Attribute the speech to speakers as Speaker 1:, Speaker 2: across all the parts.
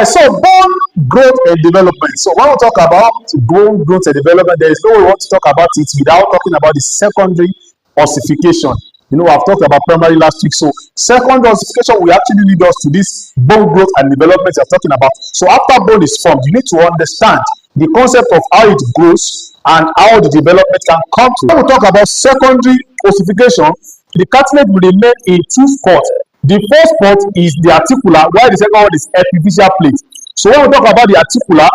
Speaker 1: right, so bone growth and development. So when we talk about bone growth and development, there is no way we want to talk about it without talking about the secondary ossification. You know, I've talked about primary last week. So secondary ossification will actually lead us to this bone growth and development you're talking about. So after bone is formed, you need to understand the concept of how it grows and how the development can come to. When we talk about secondary ossification, the cartilage will remain in two spots. The first spot is the articular, while the second one is epiphyseal plate. So when we talk about the articular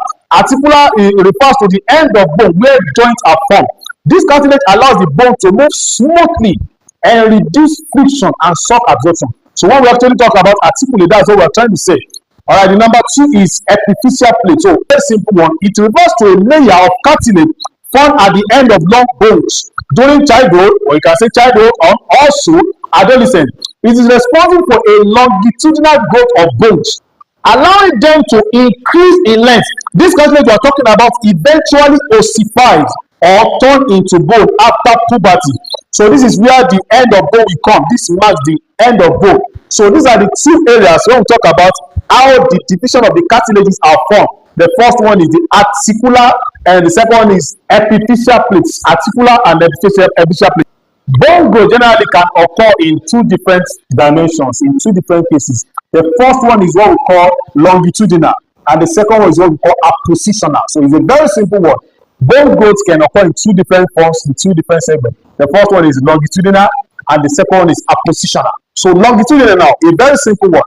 Speaker 1: refers to the end of bone where joints are formed. This cartilage allows the bone to move smoothly and reduce friction and shock absorption. So when we actually talk about articulate, that's what we're trying to say. All right, the number two is epiphyseal plate. So very simple one. It refers to a layer of cartilage formed at the end of long bones during childhood, or you can say childhood, or also adolescence. It is responsible for a longitudinal growth of bones, allowing them to increase in length. This cartilage we are talking about eventually ossifies or turn into bone after puberty. So this is where the end of bone will come. This marks the end of bone. So these are the two areas when we talk about how the division of the cartilages are formed. The first one is the articular, and the second one is epiphyseal plates. Articular and epiphyseal plates. Bone growth generally can occur in two different dimensions, in two different cases. The first one is what we call longitudinal, and the second one is what we call appositional. So it's a very simple one. Bone growth can occur in two different forms, in two different segments. The first one is longitudinal, and the second one is appositional. So longitudinal now, a very simple one.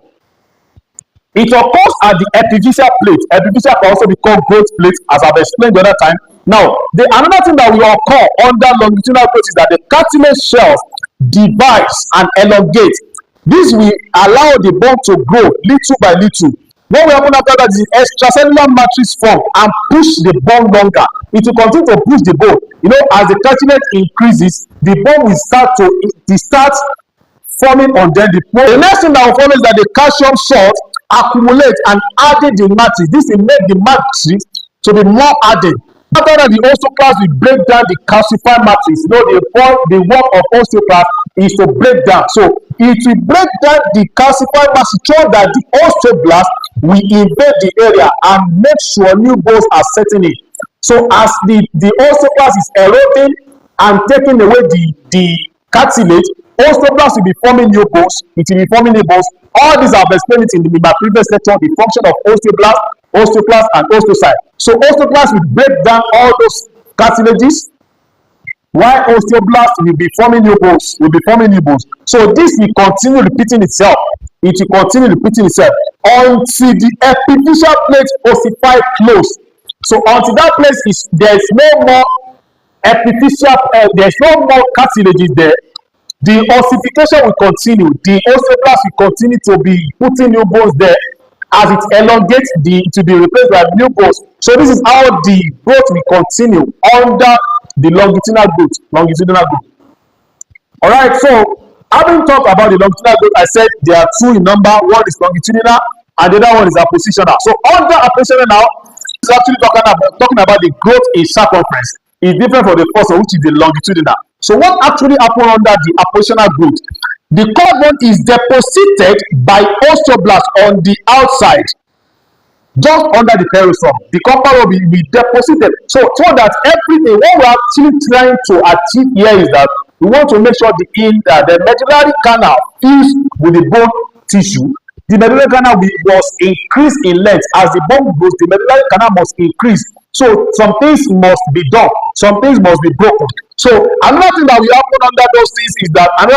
Speaker 1: It occurs at the epiphyseal plate. Epiphyseal can also be called growth plate, as I've explained the other time. Now, another thing that will occur under longitudinal growth is that the cartilage shells divide and elongate. This will allow the bone to grow little by little. What will happen after that is the extracellular matrix form and push the bone longer. It will continue to push the bone. You know, as the cartilage increases, the bone will start forming on them. The next thing that will follow is that the calcium salts accumulate and added the matrix. This will make the matrix to be more added. After that, the osteoclast will break down the calcified matrix. You know, the work of osteoclast is to break down. So it will break down the calcified matrix so that the osteoblast will invade the area and make sure new bones are setting in. So as the osteoclast is eroding and taking away the cartilage, osteoblast will be forming new bones. It will be forming new bones. All these I've explained it in my previous lecture, the function of osteoclast, and osteocyte. So osteoclast will break down all those cartilages, while osteoblast will be forming new bones. So this will continue repeating itself. It will continue repeating itself until the epiphyseal plate ossify close. So until that place there's no more epiphyseal, there's no more cartilages there. The ossification will continue. The osteoblast will continue to be putting new bones there. As it elongates, to be replaced by new bones. So this is how the growth will continue under the longitudinal growth. All right. So having talked about the longitudinal growth, I said there are two in number. One is longitudinal, and the other one is appositional. So under appositional now is actually talking about the growth in circumference. It's different from the first one, which is the longitudinal. So what actually happened under the appositional growth? The cord bone is deposited by osteoblast on the outside, just under the periosteum. The copper will be deposited. So that everything, what we're actually trying to achieve here is that we want to make sure the medullary canal fills with the bone tissue. The medullary canal must increase in length. As the bone grows, the medullary canal must increase. So some things must be done. Some things must be broken. So another thing that will happen under those things is that the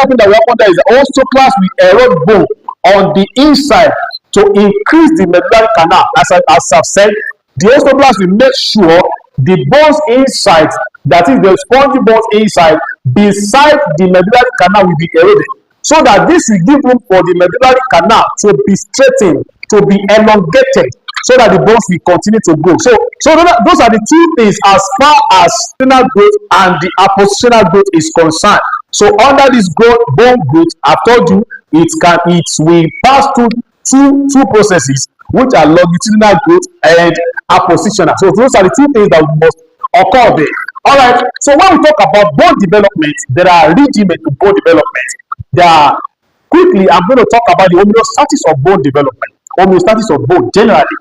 Speaker 1: osteoclast will erode bone on the inside to increase the medullary canal. As I've said, the osteoblast will make sure the bones inside, that is the spongy bones inside, beside the medullary canal will be eroded. So that this will give room for the medullary canal to be straightened, to be elongated, so that the bones will continue to grow. So those are the two things as far as longitudinal growth and the appositional growth is concerned. So under this bone growth, I've told you it will pass through two processes, which are longitudinal growth and appositional. So those are the two things that must occur there. All right. So when we talk about bone development, there are regimens to bone development. Quickly, I'm going to talk about the homeostasis of bone development. Homeostasis of bone generally.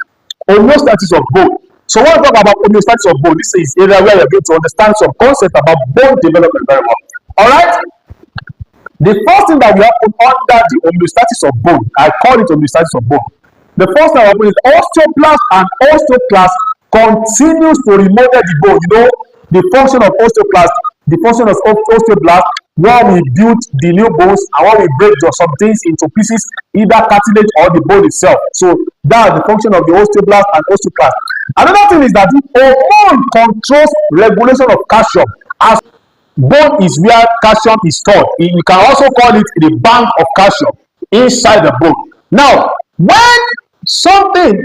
Speaker 1: homeostasis of bone. So when we talk about homeostasis of bone, this is area where you're going to understand some concept about bone development very well. All right. The first thing that we happen under the homeostasis of bone, I call it homeostasis of bone. The first thing that happens is osteoblast and osteoclast continues to remodel the bone. You know, the function of osteoblast, the function of osteoblast, where we build the new bones and where we break some things into pieces, either cartilage or the bone itself. So that's the function of the osteoblast and osteoclast. Another thing is that the hormone controls regulation of calcium. As bone is where calcium is stored. You can also call it the bank of calcium inside the bone. Now, when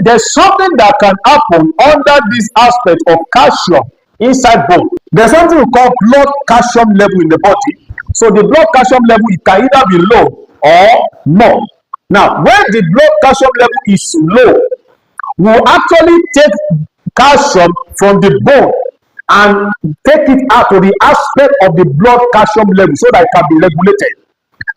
Speaker 1: there's something that can happen under this aspect of calcium inside bone. There's something we call blood calcium level in the body. So the blood calcium level, it can either be low or more. Now, when the blood calcium level is low, we'll actually take calcium from the bone and take it out to the aspect of the blood calcium level so that it can be regulated.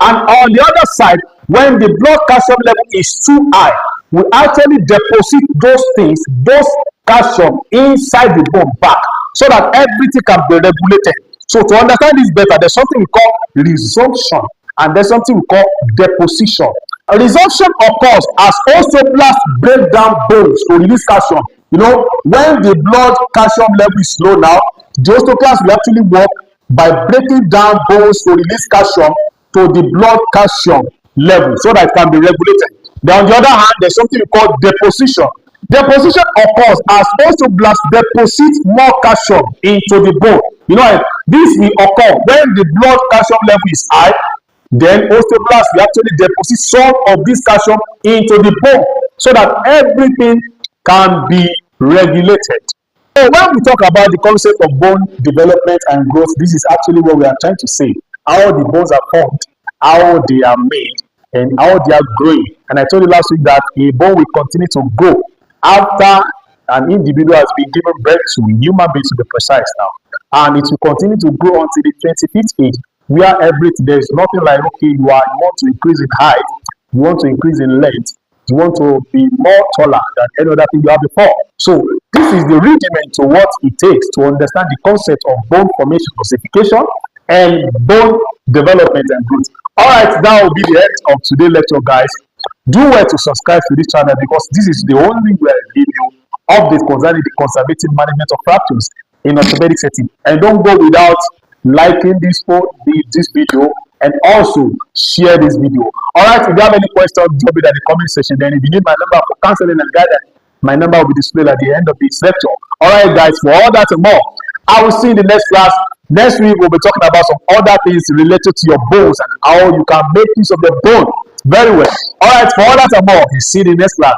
Speaker 1: And on the other side, when the blood calcium level is too high, we actually deposit those things, those calcium inside the bone back so that everything can be regulated. So to understand this better, there's something we call resorption and there's something we call deposition. A resorption occurs as osteoblasts break down bones to release calcium. You know, when the blood calcium level is low now, the osteoclast will actually work by breaking down bones to release calcium to the blood calcium level so that it can be regulated. Then on the other hand, there's something we call deposition. Deposition occurs as osteoblasts deposit more calcium into the bone. You know, this will occur when the blood calcium level is high. Then osteoblasts will actually deposit some of this calcium into the bone so that everything can be regulated. So when we talk about the concept of bone development and growth, this is actually what we are trying to say. How the bones are formed, how they are made, and how they are growing. And I told you last week that a bone will continue to grow after an individual has been given birth to, human being to be precise now. And it will continue to grow until the 25th age, where there is nothing like, okay, you want to increase in height, you want to increase in length, you want to be more taller than any other thing you have before. So this is the rudiment to what it takes to understand the concept of bone formation, ossification, and bone development and growth. All right, that will be the end of today's lecture, guys. Do well to subscribe to this channel because this is the only way I give you updates concerning the conservative management of fractures in orthopedic setting. And don't go without liking this video and also share this video. All right, if you have any questions, drop it in the comment section. Then if you need my number for counseling and guidance, my number will be displayed at the end of this lecture. All right, guys, for all that and more, I will see you in the next class. Next week, we'll be talking about some other things related to your bones and how you can make use of your bone very well. All right, for all that and more, see you in the next class.